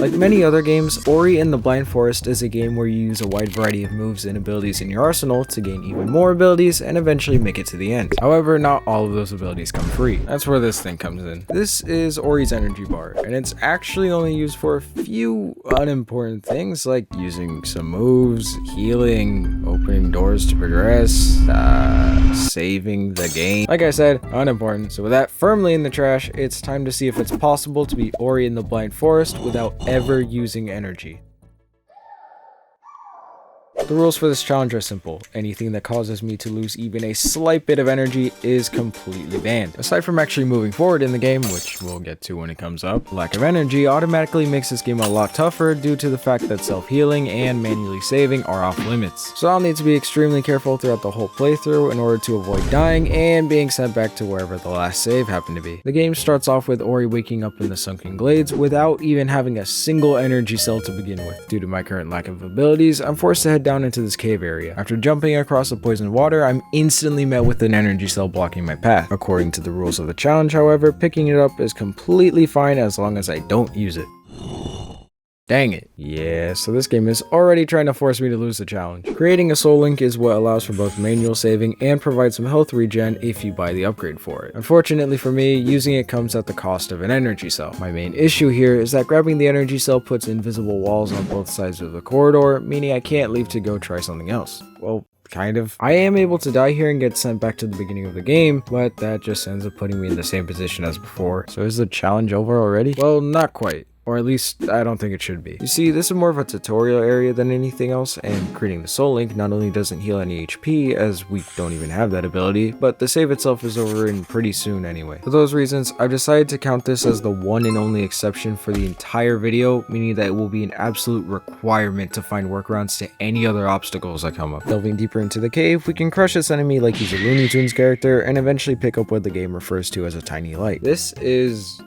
Like many other games, Ori and the Blind Forest is a game where you use a wide variety of moves and abilities in your arsenal to gain even more abilities and eventually make it to the end. However, not all of those abilities come free. That's where this thing comes in. This is Ori's energy bar, and it's actually only used for a few unimportant things like using some moves, healing, opening doors to progress, saving the game. Like I said, unimportant. So with that firmly in the trash, it's time to see if it's possible to beat Ori in the Blind Forest without ever using energy. The rules for this challenge are simple. Anything that causes me to lose even a slight bit of energy is completely banned. Aside from actually moving forward in the game, which we'll get to when it comes up, lack of energy automatically makes this game a lot tougher due to the fact that self-healing and manually saving are off limits. So I'll need to be extremely careful throughout the whole playthrough in order to avoid dying and being sent back to wherever the last save happened to be. The game starts off with Ori waking up in the sunken glades without even having a single energy cell to begin with. Due to my current lack of abilities, I'm forced to head down into this cave area. After jumping across the poisoned water, I'm instantly met with an energy cell blocking my path. According to the rules of the challenge, however, picking it up is completely fine as long as I don't use it. Dang it. Yeah, so this game is already trying to force me to lose the challenge. Creating a soul link is what allows for both manual saving and provides some health regen if you buy the upgrade for it. Unfortunately for me, using it comes at the cost of an energy cell. My main issue here is that grabbing the energy cell puts invisible walls on both sides of the corridor, meaning I can't leave to go try something else. Well, kind of. I am able to die here and get sent back to the beginning of the game, but that just ends up putting me in the same position as before. So is the challenge over already? Well, not quite. Or at least, I don't think it should be. You see, this is more of a tutorial area than anything else, and creating the soul link not only doesn't heal any HP, as we don't even have that ability, but the save itself is over in pretty soon anyway. For those reasons, I've decided to count this as the one and only exception for the entire video, meaning that it will be an absolute requirement to find workarounds to any other obstacles that come up. Delving deeper into the cave, we can crush this enemy like he's a Looney Tunes character, and eventually pick up what the game refers to as a tiny light. This is...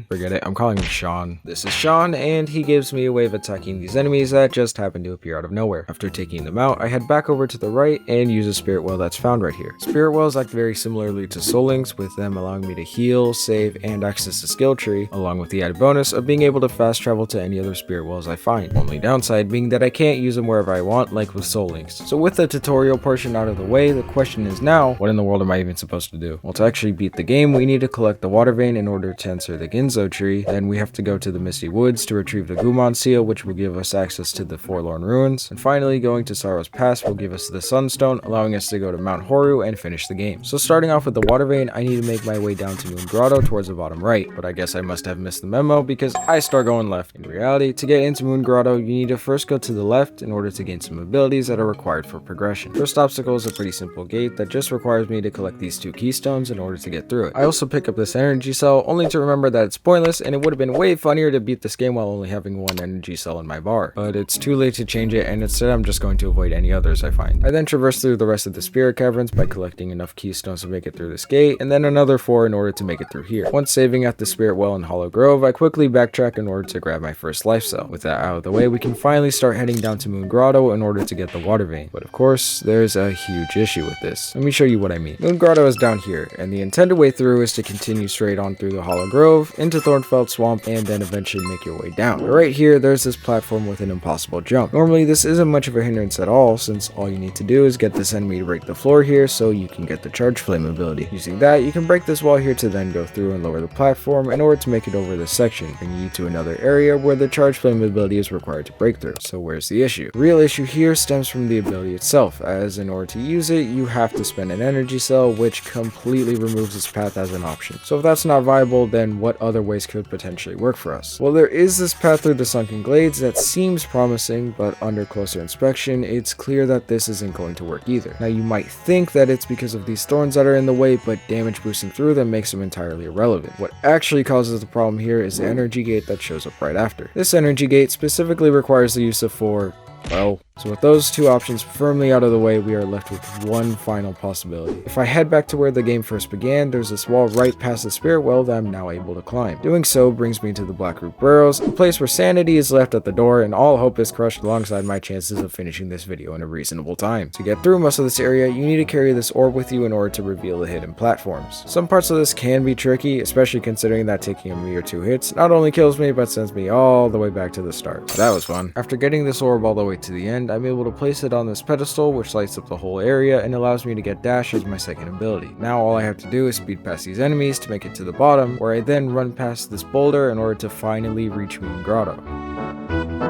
forget it, I'm calling him Sean. This is Sean, and he gives me a way of attacking these enemies that just happen to appear out of nowhere. After taking them out, I head back over to the right and use a spirit well that's found right here. Spirit wells act very similarly to soul links, with them allowing me to heal, save, and access the skill tree, along with the added bonus of being able to fast travel to any other spirit wells I find. Only downside being that I can't use them wherever I want, like with soul links. So with the tutorial portion out of the way, the question is now, what in the world am I even supposed to do? Well, to actually beat the game, we need to collect the water vein in order to enter the Ginzo tree, then we have to go to the Misty Woods to retrieve the Gumon seal, which will give us access to the Forlorn Ruins, and finally going to Sorrow's Pass will give us the Sunstone, allowing us to go to Mount Horu and finish the game. So starting off with the water vein, I need to make my way down to Moon Grotto towards the bottom right, but I guess I must have missed the memo because I start going left. In reality, to get into Moon Grotto, you need to first go to the left in order to gain some abilities that are required for progression. First obstacle is a pretty simple gate that just requires me to collect these 2 keystones in order to get through it. I also pick up this energy cell, only to remember that it's pointless, and it would have been way funnier to beat this game while only having 1 energy cell in my bar. But it's too late to change it, and instead I'm just going to avoid any others I find. I then traverse through the rest of the spirit caverns by collecting enough keystones to make it through this gate, and then another 4 in order to make it through here. Once saving at the spirit well in Hollow Grove, I quickly backtrack in order to grab my first life cell. With that out of the way, we can finally start heading down to Moon Grotto in order to get the water vein. But of course, there's a huge issue with this. Let me show you what I mean. Moon Grotto is down here, and the intended way through is to continue straight on through the Hollow Grove, into Thornfeld Swamp, and then eventually make your way down. But right here, there's this platform with an impossible jump. Normally, this isn't much of a hindrance at all, since all you need to do is get this enemy to break the floor here so you can get the charge flame ability. Using that, you can break this wall here to then go through and lower the platform in order to make it over this section, bringing you to another area where the charge flame ability is required to break through. So where's the issue? The real issue here stems from the ability itself, as in order to use it, you have to spend an energy cell, which completely removes its path as an option. So if that's not viable, then what other ways could potentially work for us? Well, there is this path through the sunken glades that seems promising, but under closer inspection, it's clear that this isn't going to work either. Now, you might think that it's because of these thorns that are in the way, but damage boosting through them makes them entirely irrelevant. What actually causes the problem here is the energy gate that shows up right after. This energy gate specifically requires the use of 4, well, So with those two options firmly out of the way, we are left with one final possibility. If I head back to where the game first began, there's this wall right past the spirit well that I'm now able to climb. Doing so brings me to the Blackroot Burrows, a place where sanity is left at the door and all hope is crushed alongside my chances of finishing this video in a reasonable time. To get through most of this area, you need to carry this orb with you in order to reveal the hidden platforms. Some parts of this can be tricky, especially considering that taking a mere 2 hits not only kills me but sends me all the way back to the start. That was fun. After getting this orb all the way to the end, I'm able to place it on this pedestal which lights up the whole area and allows me to get dash as my second ability. Now all I have to do is speed past these enemies to make it to the bottom, where I then run past this boulder in order to finally reach Moon Grotto.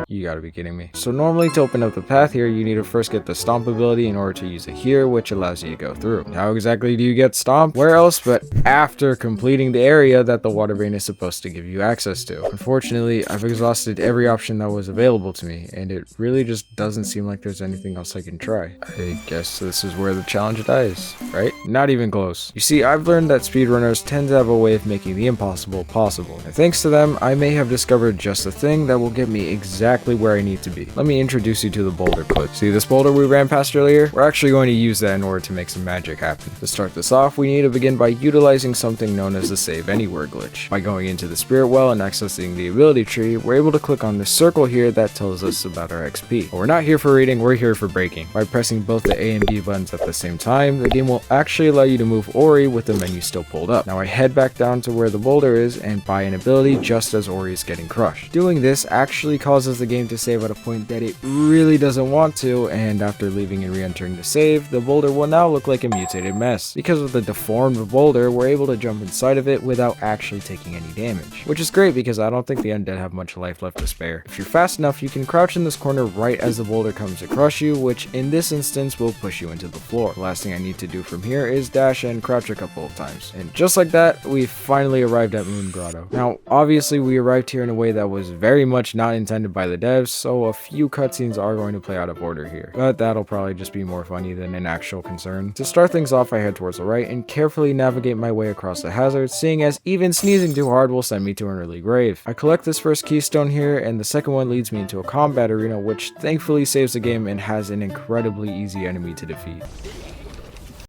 You gotta be kidding me. So normally to open up the path here, you need to first get the stomp ability in order to use it here, which allows you to go through. How exactly do you get stomp? Where else but after completing the area that the water vein is supposed to give you access to. Unfortunately, I've exhausted every option that was available to me, and it really just doesn't seem like there's anything else I can try. I guess this is where the challenge dies, right? Not even close. You see, I've learned that speedrunners tend to have a way of making the impossible possible, and thanks to them, I may have discovered just the thing that will get me exactly where I need to be. Let me introduce you to the boulder clip. See this boulder we ran past earlier? We're actually going to use that in order to make some magic happen. To start this off, we need to begin by utilizing something known as the Save Anywhere glitch. By going into the spirit well and accessing the ability tree, we're able to click on this circle here that tells us about our XP. But we're not here for reading, we're here for breaking. By pressing both the A and B buttons at the same time, the game will actually allow you to move Ori with the menu still pulled up. Now I head back down to where the boulder is and buy an ability just as Ori is getting crushed. Doing this actually causes the game to save at a point that it really doesn't want to, and after leaving and re-entering the save, the boulder will now look like a mutated mess. Because of the deformed boulder, we're able to jump inside of it without actually taking any damage. Which is great because I don't think the undead have much life left to spare. If you're fast enough, you can crouch in this corner right as the boulder comes to crush you, which in this instance will push you into the floor. The last thing I need to do from here is dash and crouch a couple of times. And just like that, we finally arrived at Moon Grotto. Now, obviously we arrived here in a way that was very much not intended by the devs, so a few cutscenes are going to play out of order here, but that'll probably just be more funny than an actual concern. To start things off, I head towards the right and carefully navigate my way across the hazards, seeing as even sneezing too hard will send me to an early grave. I collect this first keystone here, and the second one leads me into a combat arena, which thankfully saves the game and has an incredibly easy enemy to defeat.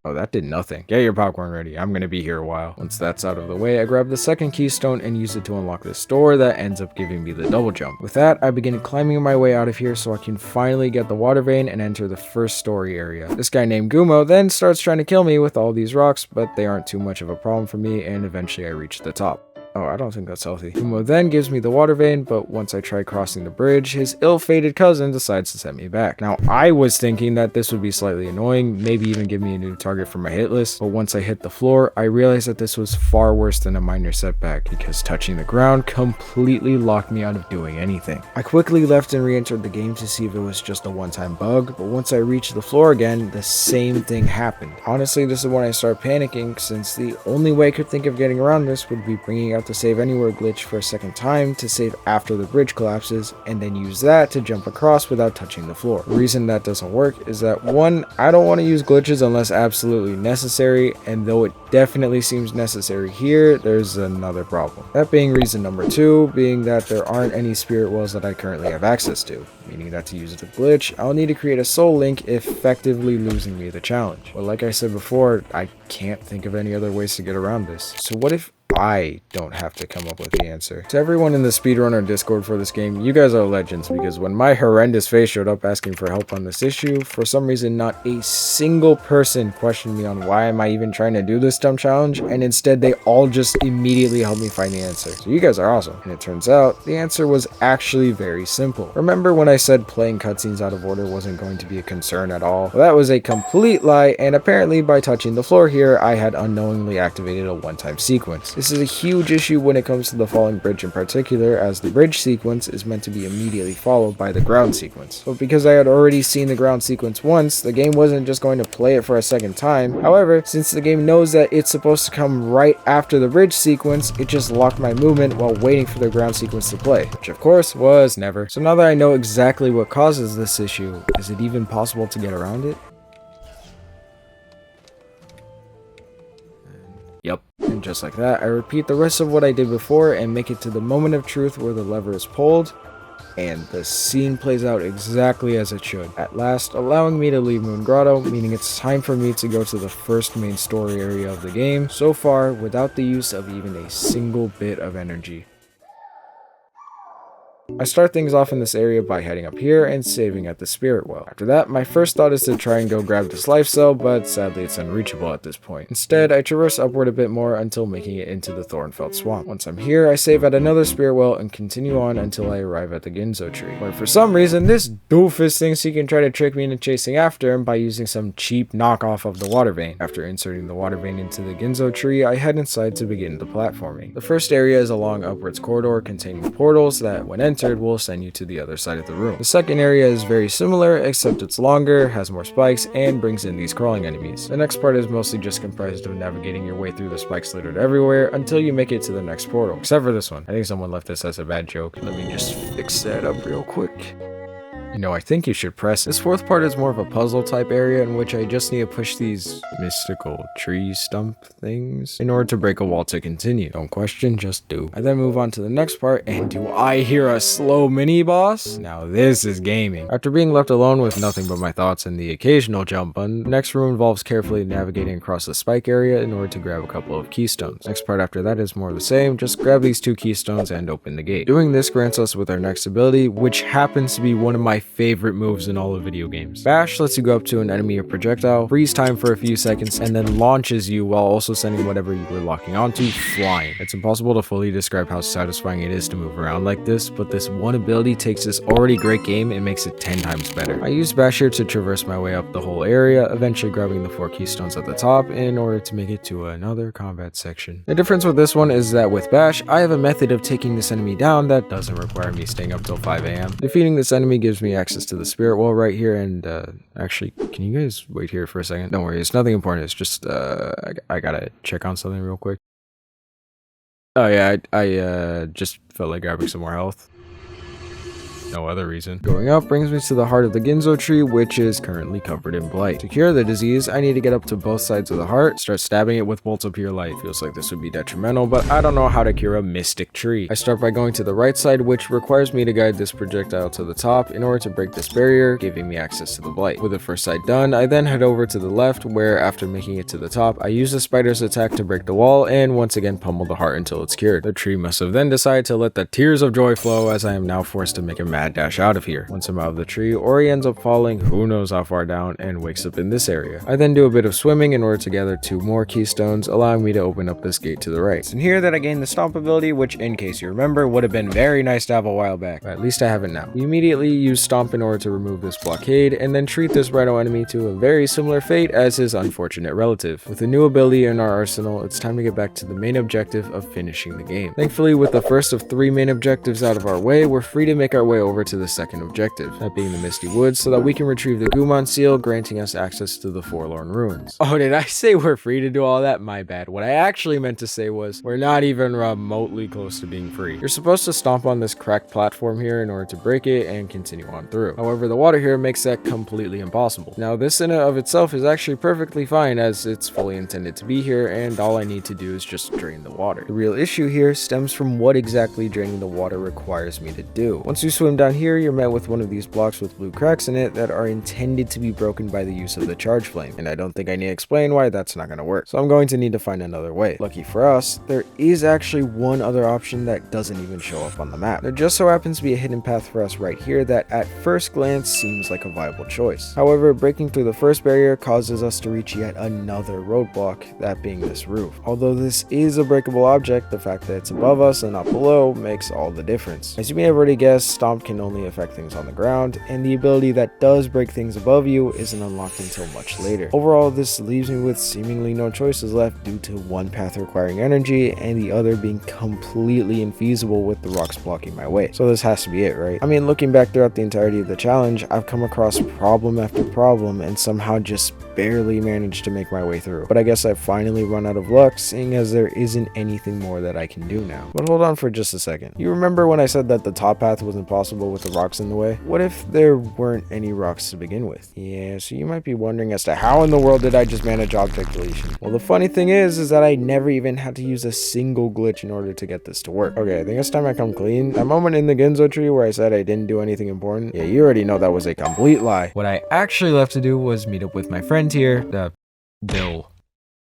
Oh, that did nothing. Get your popcorn ready. I'm gonna be here a while. Once that's out of the way, I grab the second keystone and use it to unlock this door that ends up giving me the double jump. With that, I begin climbing my way out of here so I can finally get the water vein and enter the first story area. This guy named Gumo then starts trying to kill me with all these rocks, but they aren't too much of a problem for me, and eventually I reach the top. Oh, I don't think that's healthy. Gumo then gives me the water vein, but once I try crossing the bridge, his ill-fated cousin decides to send me back. Now, I was thinking that this would be slightly annoying, maybe even give me a new target for my hit list, but once I hit the floor, I realized that this was far worse than a minor setback, because touching the ground completely locked me out of doing anything. I quickly left and re-entered the game to see if it was just a one-time bug, but once I reached the floor again, the same thing happened. Honestly, this is when I started panicking, since the only way I could think of getting around this would be bringing out the Save Anywhere glitch for a second time to save after the bridge collapses, and then use that to jump across without touching the floor. The reason that doesn't work is that 1, I don't want to use glitches unless absolutely necessary, and though it definitely seems necessary here, there's another problem. That being reason number 2, being that there aren't any spirit wells that I currently have access to, meaning that to use the glitch, I'll need to create a soul link, effectively losing me the challenge. But like I said before, I can't think of any other ways to get around this. So what if I don't have to come up with the answer? To everyone in the speedrunner Discord for this game, you guys are legends, because when my horrendous face showed up asking for help on this issue, for some reason not a single person questioned me on why am I even trying to do this dumb challenge, and instead they all just immediately helped me find the answer. So you guys are awesome. And it turns out the answer was actually very simple. Remember when I said playing cutscenes out of order wasn't going to be a concern at all? Well, that was a complete lie, and apparently by touching the floor here, I had unknowingly activated a one-time sequence. This is a huge issue when it comes to the falling bridge in particular, as the bridge sequence is meant to be immediately followed by the ground sequence. But because I had already seen the ground sequence once, the game wasn't just going to play it for a second time. However, since the game knows that it's supposed to come right after the bridge sequence, it just locked my movement while waiting for the ground sequence to play, which of course was never. So now that I know exactly what causes this issue, is it even possible to get around it? Yep. And just like that, I repeat the rest of what I did before and make it to the moment of truth where the lever is pulled, And the scene plays out exactly as it should, at last allowing me to leave Moon Grotto, meaning it's time for me to go to the first main story area of the game, so far without the use of even a single bit of energy. I start things off in this area by heading up here and saving at the spirit well. After that, my first thought is to try and go grab this life cell, but sadly it's unreachable at this point. Instead, I traverse upward a bit more until making it into the Thornfelt Swamp. Once I'm here, I save at another spirit well and continue on until I arrive at the Ginzo tree, where for some reason this doofus thinks he can try to trick me into chasing after him by using some cheap knockoff of the water vein. After inserting the water vein into the Ginzo tree, I head inside to begin the platforming. The first area is a long upwards corridor containing portals that, when entered, will send you to the other side of the room. The second area is very similar, except it's longer, has more spikes, and brings in these crawling enemies. The next part is mostly just comprised of navigating your way through the spikes littered everywhere until you make it to the next portal. Except for this one. I think someone left this as a bad joke. Let me just fix that up real quick. You know, I think you should press. This fourth part is more of a puzzle type area in which I just need to push these mystical tree stump things in order to break a wall to continue. Don't question, just do. I then move on to the next part, and do I hear a slow mini boss? Now this is gaming. After being left alone with nothing but my thoughts and the occasional jump button, the next room involves carefully navigating across the spike area in order to grab a couple of keystones. Next part after that is more of the same, just grab these 2 keystones and open the gate. Doing this grants us with our next ability, which happens to be one of my favorite moves in all of video games. Bash lets you go up to an enemy or projectile, freeze time for a few seconds, and then launches you while also sending whatever you were locking onto flying. It's impossible to fully describe how satisfying it is to move around like this, but this one ability takes this already great game and makes it 10 times better. I used Bash here to traverse my way up the whole area, eventually grabbing the 4 keystones at the top in order to make it to another combat section. The difference with this one is that with Bash, I have a method of taking this enemy down that doesn't require me staying up till 5 AM. Defeating this enemy gives me access to the spirit well right here, and actually, can you guys wait here for a second? Don't worry, it's nothing important. It's just I gotta check on something real quick. Oh yeah, I just felt like grabbing some more health. No other reason. Going up brings me to the heart of the Ginzo tree, which is currently covered in blight. To cure the disease, I need to get up to both sides of the heart, start stabbing it with bolts of pure light. Feels like this would be detrimental, but I don't know how to cure a mystic tree. I start by going to the right side, which requires me to guide this projectile to the top in order to break this barrier, giving me access to the blight. With the first side done, I then head over to the left, where after making it to the top, I use the spider's attack to break the wall and once again pummel the heart until it's cured. The tree must have then decided to let the tears of joy flow, as I am now forced to make a mad dash out of here. Once I'm out of the tree, Ori ends up falling who knows how far down and wakes up in this area. I then do a bit of swimming in order to gather 2 more keystones, allowing me to open up this gate to the right. It's in here that I gain the stomp ability, which in case you remember would have been very nice to have a while back, but at least I have it now. We immediately use stomp in order to remove this blockade and then treat this rhino enemy to a very similar fate as his unfortunate relative. With a new ability in our arsenal, it's time to get back to the main objective of finishing the game. Thankfully, with the first of 3 main objectives out of our way, we're free to make our way over to the second objective, that being the Misty Woods, so that we can retrieve the Gumon seal, granting us access to the Forlorn Ruins. Oh, did I say we're free to do all that? My bad. What I actually meant to say was, we're not even remotely close to being free. You're supposed to stomp on this cracked platform here in order to break it and continue on through. However, the water here makes that completely impossible. Now, this in and of itself is actually perfectly fine, as it's fully intended to be here, and all I need to do is just drain the water. The real issue here stems from what exactly draining the water requires me to do. Once you swim down here, you're met with one of these blocks with blue cracks in it that are intended to be broken by the use of the charge flame, and I don't think I need to explain why that's not going to work, so I'm going to need to find another way. Lucky for us, there is actually one other option that doesn't even show up on the map. There just so happens to be a hidden path for us right here that at first glance seems like a viable choice. However, breaking through the first barrier causes us to reach yet another roadblock, that being this roof. Although this is a breakable object, the fact that it's above us and not below makes all the difference. As you may have already guessed, Stomp can only affect things on the ground, and the ability that does break things above you isn't unlocked until much later. Overall, this leaves me with seemingly no choices left due to one path requiring energy and the other being completely infeasible with the rocks blocking my way. So this has to be it, right? I mean, looking back throughout the entirety of the challenge, I've come across problem after problem and somehow just barely managed to make my way through. But I guess I've finally run out of luck, seeing as there isn't anything more that I can do now. But hold on for just a second. You remember when I said that the top path was impossible impossible with the rocks in the way? What if there weren't any rocks to begin with? Yeah, so you might be wondering as to how in the world did I just manage object deletion? Well, the funny thing is that I never even had to use a single glitch in order to get this to work. Okay, I think it's time I come clean. That moment in the Ginzo tree where I said I didn't do anything important, yeah, you already know that was a complete lie. What I actually left to do was meet up with my friend here, Bill.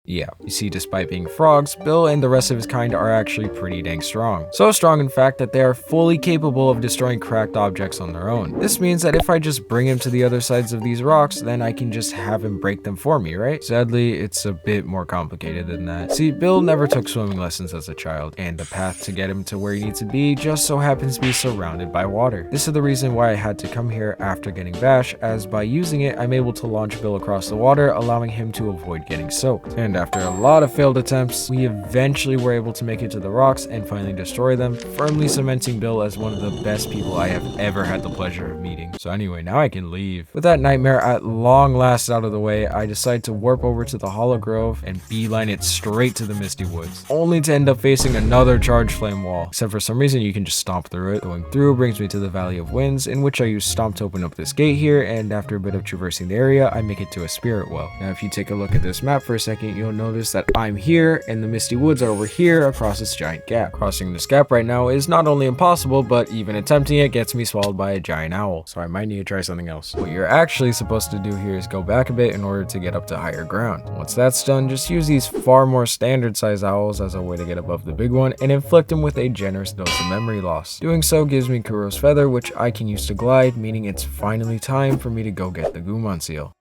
Yeah, you see, despite being frogs, Bill and the rest of his kind are actually pretty dang strong. So strong, in fact, that they are fully capable of destroying cracked objects on their own. This means that if I just bring him to the other sides of these rocks, then I can just have him break them for me, right? Sadly, it's a bit more complicated than that. See, Bill never took swimming lessons as a child, and the path to get him to where he needs to be just so happens to be surrounded by water. This is the reason why I had to come here after getting Bash, as by using it, I'm able to launch Bill across the water, allowing him to avoid getting soaked. And after a lot of failed attempts, we eventually were able to make it to the rocks and finally destroy them, firmly cementing Bill as one of the best people I have ever had the pleasure of meeting. So anyway, now I can leave. With that nightmare at long last out of the way, I decide to warp over to the Hollow Grove and beeline it straight to the Misty Woods, only to end up facing another charged flame wall. Except for some reason you can just stomp through it. Going through brings me to the Valley of Winds, in which I use Stomp to open up this gate here, and after a bit of traversing the area, I make it to a spirit well. Now if you take a look at this map for a second, you'll notice that I'm here and the Misty Woods are over here across this giant gap. Crossing this gap right now is not only impossible, but even attempting it gets me swallowed by a giant owl, so I might need to try something else. What you're actually supposed to do here is go back a bit in order to get up to higher ground. Once that's done, just use these far more standard size owls as a way to get above the big one and inflict them with a generous dose of memory loss. Doing so gives me Kuro's feather, which I can use to glide, meaning it's finally time for me to go get the Gumon seal.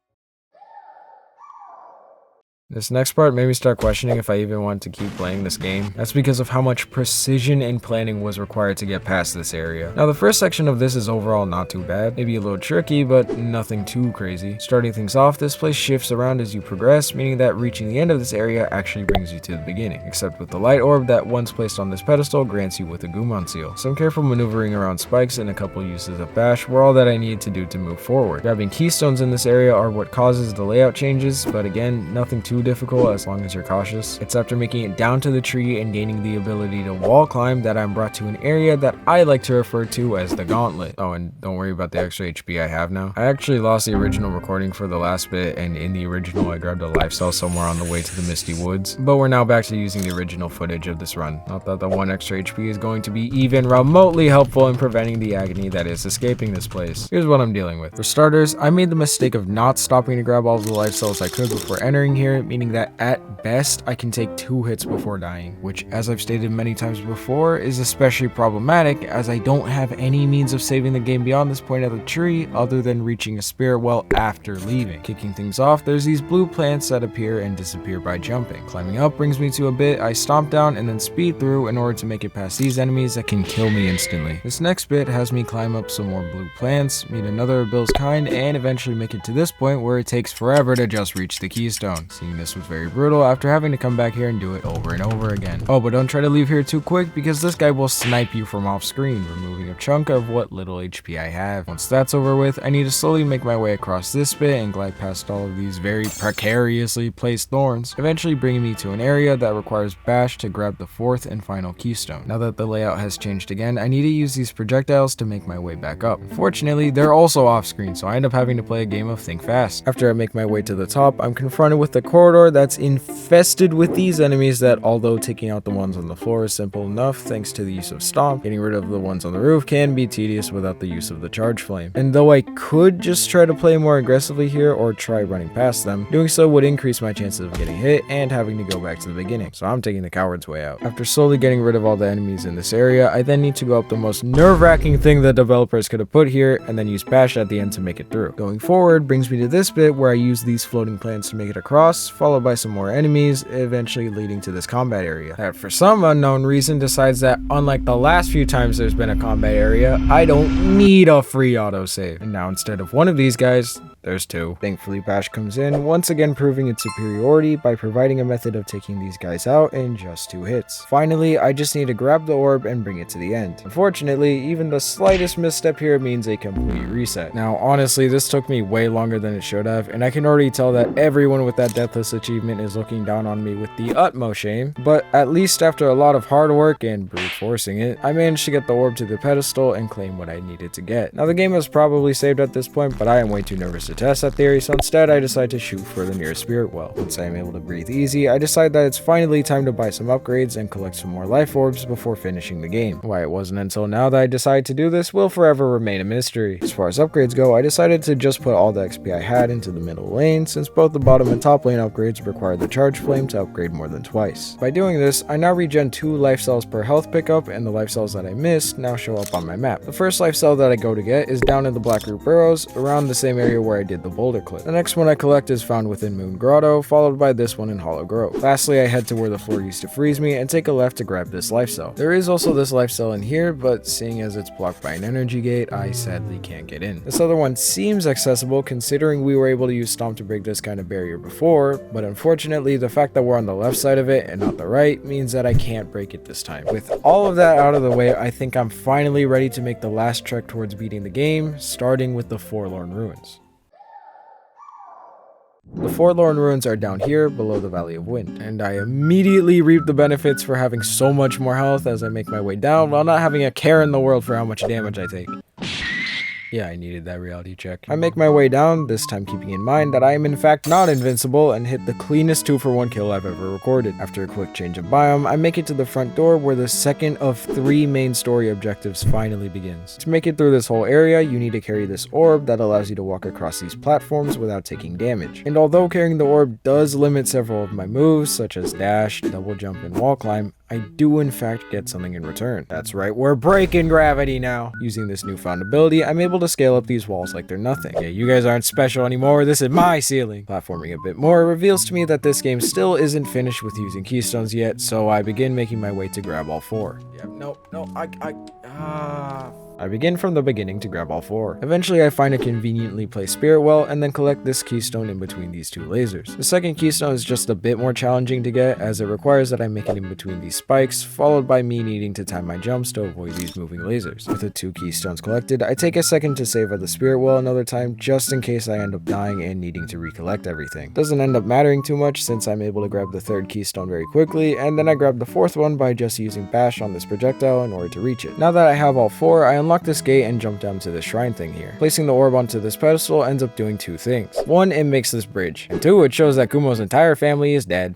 This next part made me start questioning if I even wanted to keep playing this game. That's because of how much precision and planning was required to get past this area. Now the first section of this is overall not too bad, maybe a little tricky, but nothing too crazy. Starting things off, this place shifts around as you progress, meaning that reaching the end of this area actually brings you to the beginning, except with the light orb that once placed on this pedestal grants you with a Gumon seal. Some careful maneuvering around spikes and a couple uses of Bash were all that I needed to do to move forward. Grabbing keystones in this area are what causes the layout changes, but again, nothing too difficult as long as you're cautious. It's after making it down to the tree and gaining the ability to wall climb that I'm brought to an area that I like to refer to as the Gauntlet. Oh, and don't worry about the extra HP I have now. I actually lost the original recording for the last bit, and in the original I grabbed a life cell somewhere on the way to the Misty Woods, but we're now back to using the original footage of this run. Not that the 1 extra HP is going to be even remotely helpful in preventing the agony that is escaping this place. Here's what I'm dealing with. For starters, I made the mistake of not stopping to grab all of the life cells I could before entering here, meaning that at best I can take 2 hits before dying, which, as I've stated many times before, is especially problematic as I don't have any means of saving the game beyond this point of the tree other than reaching a spirit well after leaving. Kicking things off, there's these blue plants that appear and disappear by jumping. Climbing up brings me to a bit I stomp down and then speed through in order to make it past these enemies that can kill me instantly. This next bit has me climb up some more blue plants, meet another of Bill's kind, and eventually make it to this point where it takes forever to just reach the keystone. Seeing this was very brutal after having to come back here and do it over and over again. Oh, but don't try to leave here too quick because this guy will snipe you from off screen, removing a chunk of what little HP I have. Once that's over with, I need to slowly make my way across this bit and glide past all of these very precariously placed thorns, eventually bringing me to an area that requires Bash to grab the 4th and final keystone. Now that the layout has changed again, I need to use these projectiles to make my way back up. Unfortunately, they're also off screen, so I end up having to play a game of Think Fast. After I make my way to the top, I'm confronted with a corridor that's infested with these enemies that, although taking out the ones on the floor is simple enough thanks to the use of Stomp, getting rid of the ones on the roof can be tedious without the use of the charge flame. And though I could just try to play more aggressively here or try running past them, doing so would increase my chances of getting hit and having to go back to the beginning, so I'm taking the coward's way out. After slowly getting rid of all the enemies in this area, I then need to go up the most nerve-wracking thing the developers could have put here and then use Bash at the end to make it through. Going forward brings me to this bit where I use these floating plants to make it across, followed by some more enemies, eventually leading to this combat area that for some unknown reason decides that unlike the last few times there's been a combat area, I don't need a free autosave. And now instead of one of these guys, there's 2. Thankfully, Bash comes in, once again proving its superiority by providing a method of taking these guys out in just 2 hits. Finally, I just need to grab the orb and bring it to the end. Unfortunately, even the slightest misstep here means a complete reset. Now, honestly, this took me way longer than it should have, and I can already tell that everyone with that Deathless achievement is looking down on me with the utmost shame, but at least after a lot of hard work and brute forcing it, I managed to get the orb to the pedestal and claim what I needed to get. Now, the game is probably saved at this point, but I am way too nervous to test that theory, so instead I decide to shoot for the nearest spirit well. Once I am able to breathe easy, I decide that it's finally time to buy some upgrades and collect some more life orbs before finishing the game. Why it wasn't until now that I decided to do this will forever remain a mystery. As far as upgrades go, I decided to just put all the XP I had into the middle lane, since both the bottom and top lane upgrades require the charge flame to upgrade more than twice. By doing this, I now regen 2 life cells per health pickup, and the life cells that I missed now show up on my map. The first life cell that I go to get is down in the Blackroot Burrows, around the same area where I did the boulder clip. The next one I collect is found within Moon Grotto, followed by this one in Hollow Grove. Lastly, I head to where the floor used to freeze me and take a left to grab this life cell. There is also this life cell in here, but seeing as it's blocked by an energy gate, I sadly can't get in. This other one seems accessible considering we were able to use Stomp to break this kind of barrier before, but unfortunately the fact that we're on the left side of it and not the right means that I can't break it this time. With all of that out of the way, I think I'm finally ready to make the last trek towards beating the game, starting with the Forlorn Ruins. The Forlorn Ruins are down here below the Valley of Wind, and I immediately reap the benefits for having so much more health as I make my way down while not having a care in the world for how much damage I take. Yeah, I needed that reality check. I make my way down, this time keeping in mind that I am in fact not invincible, and hit the cleanest 2-for-1 kill I've ever recorded. After a quick change of biome, I make it to the front door where the second of 3 main story objectives finally begins. To make it through this whole area, you need to carry this orb that allows you to walk across these platforms without taking damage. And although carrying the orb does limit several of my moves, such as dash, double jump, and wall climb, I do in fact get something in return. That's right, we're breaking gravity now! Using this newfound ability, I'm able to scale up these walls like they're nothing. Yeah, you guys aren't special anymore, this is my ceiling! Platforming a bit more reveals to me that this game still isn't finished with using keystones yet, so I begin making my way to grab all 4. Yeah, no, I begin from the beginning to grab all 4. Eventually, I find a conveniently placed spirit well and then collect this keystone in between these 2 lasers. The second keystone is just a bit more challenging to get as it requires that I make it in between these spikes, followed by me needing to time my jumps to avoid these moving lasers. With the 2 keystones collected, I take a second to save at the spirit well another time just in case I end up dying and needing to recollect everything. Doesn't end up mattering too much since I'm able to grab the 3rd keystone very quickly, and then I grab the 4th one by just using bash on this projectile in order to reach it. Now that I have all 4, I unlock this gate and jump down to the shrine thing here. Placing the orb onto this pedestal ends up doing 2 things. 1, it makes this bridge, and 2, it shows that Kumo's entire family is dead.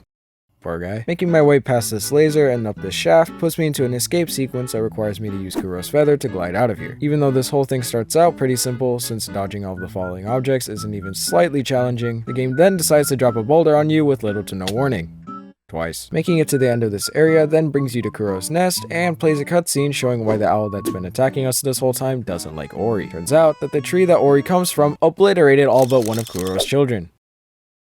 Poor guy. Making my way past this laser and up this shaft puts me into an escape sequence that requires me to use Kuro's feather to glide out of here. Even though this whole thing starts out pretty simple, since dodging all of the falling objects isn't even slightly challenging, the game then decides to drop a boulder on you with little to no warning. Twice. Making it to the end of this area then brings you to Kuro's nest and plays a cutscene showing why the owl that's been attacking us this whole time doesn't like Ori. Turns out that the tree that Ori comes from obliterated all but one of Kuro's children.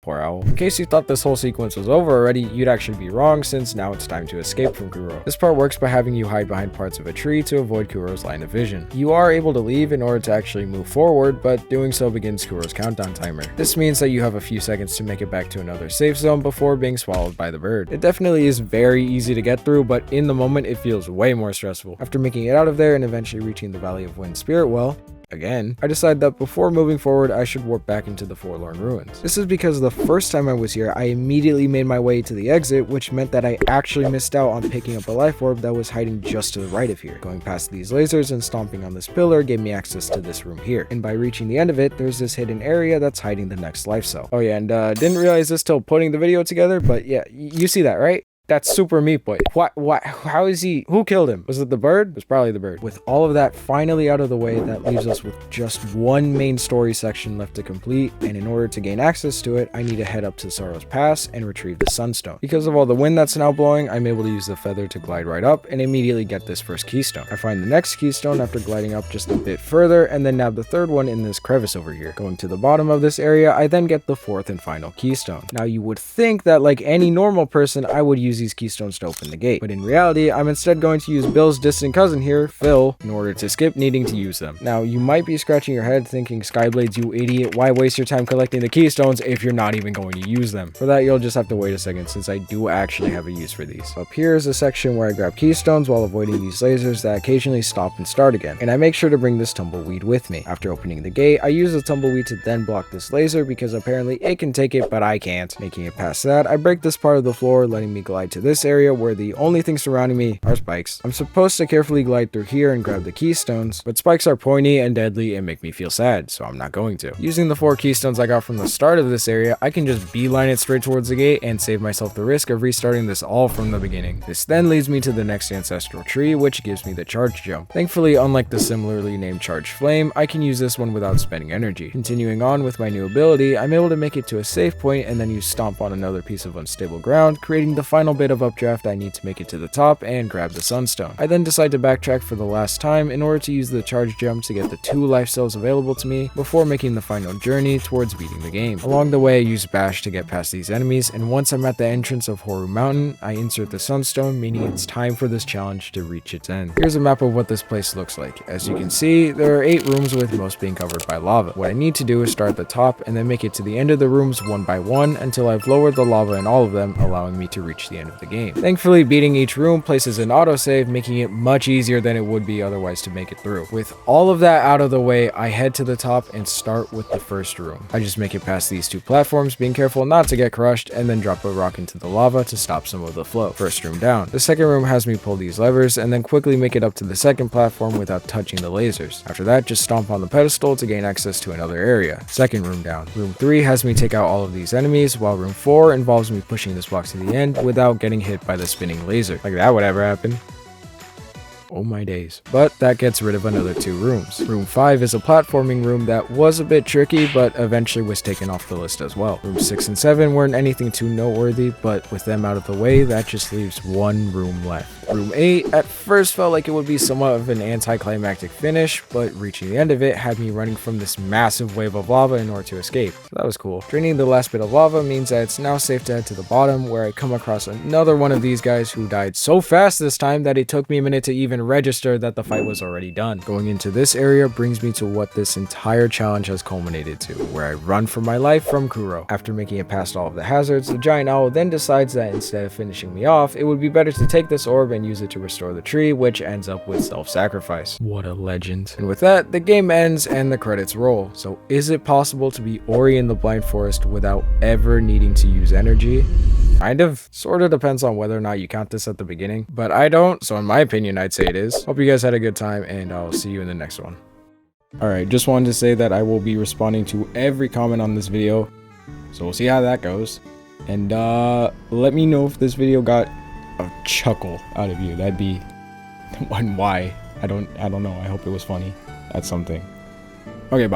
Poor owl. In case you thought this whole sequence was over already, you'd actually be wrong since now it's time to escape from Kuro. This part works by having you hide behind parts of a tree to avoid Kuro's line of vision. You are able to leave in order to actually move forward, but doing so begins Kuro's countdown timer. This means that you have a few seconds to make it back to another safe zone before being swallowed by the bird. It definitely is very easy to get through, but in the moment it feels way more stressful. After making it out of there and eventually reaching the Valley of Wind Spirit Well, again, I decide that before moving forward, I should warp back into the Forlorn Ruins. This is because the first time I was here, I immediately made my way to the exit, which meant that I actually missed out on picking up a life orb that was hiding just to the right of here. Going past these lasers and stomping on this pillar gave me access to this room here. And by reaching the end of it, there's this hidden area that's hiding the next life cell. Oh yeah, and didn't realize this till putting the video together, but yeah, you see that, right? That's Super Meat Boy. What, how is he, who killed him? Was it the bird? It was probably the bird. With all of that finally out of the way, that leaves us with just one main story section left to complete, and in order to gain access to it, I need to head up to Sorrow's Pass and retrieve the Sunstone. Because of all the wind that's now blowing, I'm able to use the feather to glide right up and immediately get this first keystone. I find the next keystone after gliding up just a bit further, and then nab the 3rd one in this crevice over here. Going to the bottom of this area, I then get the 4th and final keystone. Now you would think that like any normal person, I would use use these keystones to open the gate. But in reality, I'm instead going to use Bill's distant cousin here, Phil, in order to skip needing to use them. Now, you might be scratching your head thinking, Skybladez, you idiot, why waste your time collecting the keystones if you're not even going to use them? For that, you'll just have to wait a second since I do actually have a use for these. Up here is a section where I grab keystones while avoiding these lasers that occasionally stop and start again, and I make sure to bring this tumbleweed with me. After opening the gate, I use the tumbleweed to then block this laser because apparently it can take it, but I can't. Making it past that, I break this part of the floor, letting me glide to this area where the only thing surrounding me are spikes. I'm supposed to carefully glide through here and grab the keystones, but spikes are pointy and deadly and make me feel sad, so I'm not going to. Using the 4 keystones I got from the start of this area, I can just beeline it straight towards the gate and save myself the risk of restarting this all from the beginning. This then leads me to the next ancestral tree, which gives me the charge jump. Thankfully, unlike the similarly named charge flame, I can use this one without spending energy. Continuing on with my new ability, I'm able to make it to a safe point and then use stomp on another piece of unstable ground, creating the final bit of updraft I need to make it to the top and grab the sunstone. I then decide to backtrack for the last time in order to use the charge jump to get the 2 life cells available to me before making the final journey towards beating the game. Along the way, I use bash to get past these enemies, and once I'm at the entrance of Horu Mountain, I insert the sunstone, meaning it's time for this challenge to reach its end. Here's a map of what this place looks like. As you can see, there are 8 rooms with most being covered by lava. What I need to do is start at the top and then make it to the end of the rooms one by one until I've lowered the lava in all of them, allowing me to reach the end of the game. Thankfully, beating each room places an autosave, making it much easier than it would be otherwise to make it through. With all of that out of the way, I head to the top and start with the first room. I just make it past these 2 platforms, being careful not to get crushed, and then drop a rock into the lava to stop some of the flow. First room down. The second room has me pull these levers and then quickly make it up to the second platform without touching the lasers. After that, just stomp on the pedestal to gain access to another area. Second room down. Room 3 has me take out all of these enemies, while room 4 involves me pushing this block to the end without getting hit by the spinning laser. Like that would ever happen. Oh my days. But that gets rid of another 2 rooms. Room 5 is a platforming room that was a bit tricky, but eventually was taken off the list as well. Rooms 6 and 7 weren't anything too noteworthy, but with them out of the way, that just leaves 1 room left. Room 8 at first felt like it would be somewhat of an anticlimactic finish, but reaching the end of it had me running from this massive wave of lava in order to escape. So that was cool. Draining the last bit of lava means that it's now safe to head to the bottom, where I come across another one of these guys who died so fast this time that it took me a minute to even register that the fight was already done. Going into this area brings me to what this entire challenge has culminated to, where I run for my life from Kuro. After making it past all of the hazards, the giant owl then decides that instead of finishing me off, it would be better to take this orb and use it to restore the tree, which ends up with self-sacrifice. What a legend. And with that, the game ends and the credits roll. So is it possible to be Ori in the Blind Forest without ever needing to use energy? Kind of. Sort of depends on whether or not you count this at the beginning, but I don't, so in my opinion, I'd say it is. Hope you guys had a good time, and I'll see you in the next one. Alright, just wanted to say that I will be responding to every comment on this video, so we'll see how that goes. And let me know if this video got a chuckle out of you. That'd be... and why? I don't know. I hope it was funny. That's something. Okay, bye.